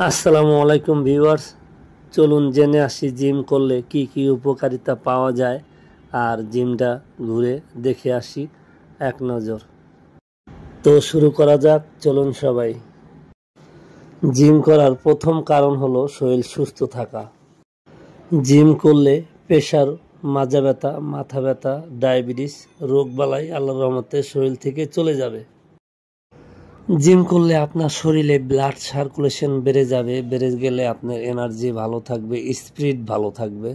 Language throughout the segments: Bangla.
আসসালামু আলাইকুম ভিউয়ার্স, চলুন জেনে আসি জিম করলে কি কি উপকারিতা পাওয়া যায় আর জিমটা ঘুরে দেখে আসি এক নজর। তো শুরু করা যাক, চলুন সবাই। জিম করার প্রথম কারণ হলো শরীর সুস্থ থাকা। জিম করলে প্রেশার, মাজা ব্যথা, মাথা ব্যথা, ডায়াবেটিস রোগবালাই আল্লাহর রহমতে শরীর থেকে চলে যাবে। জিম করলে আপনার শরীরে ব্লাড সার্কুলেশন বেড়ে যাবে, বেড়ে গেলে আপনার এনার্জি ভালো থাকবে, স্পিরিট ভালো থাকবে।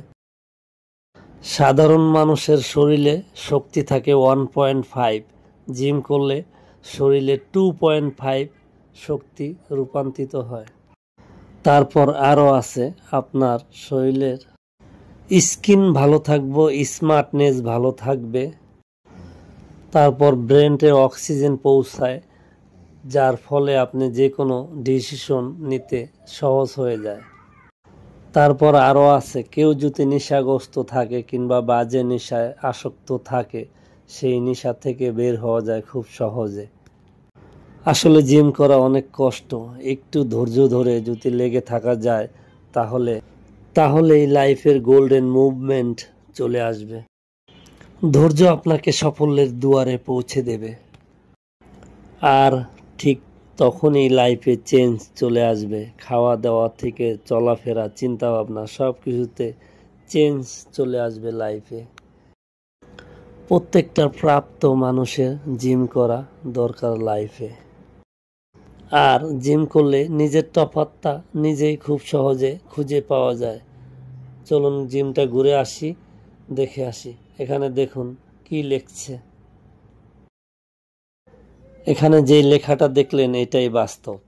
সাধারণ মানুষের শরীরে শক্তি থাকে 1.5, জিম করলে শরীরে 2.5 শক্তি রূপান্তরিত হয়। তারপর আরও আছে আপনার শরীরের স্কিন ভালো থাকবে, স্মার্টনেস ভালো থাকবে। তারপর ব্রেনে অক্সিজেন পৌঁছায়, যার ফলে আপনি যে কোনো ডিসিশন নিতে সহজ হয়ে যায়। তারপর আরও আছে, কেউ যদি নেশাগ্রস্ত থাকে কিংবা বাজে নেশায় আসক্ত থাকে, সেই নেশা থেকে বের হওয়া যায় খুব সহজে। আসলে জিম করা অনেক কষ্ট, একটু ধৈর্য ধরে যদি লেগে থাকা যায় তাহলেই লাইফের গোল্ডেন মুভমেন্ট চলে আসবে। ধৈর্য আপনাকে সাফল্যের দুয়ারে পৌঁছে দেবে। আর ঠিক তখনই লাইফে চেঞ্জ চলে আসবে। খাওয়া দাওয়া থেকে চলাফেরা, চিন্তাভাবনা সব কিছুতে চেঞ্জ চলে আসবে লাইফে। প্রত্যেকটা প্রাপ্ত মানুষের জিম করা দরকার লাইফে। আর জিম করলে নিজের তফাৎটা নিজেই খুব সহজে খুঁজে পাওয়া যায়। চলুন জিমটা ঘুরে আসি, দেখে আসি। এখানে দেখুন কি লিখছে। এখানে যে লেখাটা দেখলেন এটাই বাস্তব।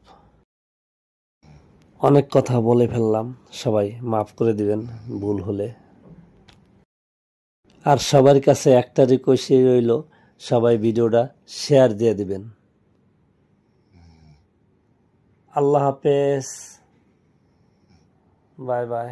অনেক কথা বলে ফেললাম, সবাই মাফ করে দিবেন ভুল হলে। আর সবার কাছে একটা রিকোয়েস্টই রইল, সবাই ভিডিওটা শেয়ার দিয়ে দিবেন। আল্লাহ হাফেজ, বাই বাই।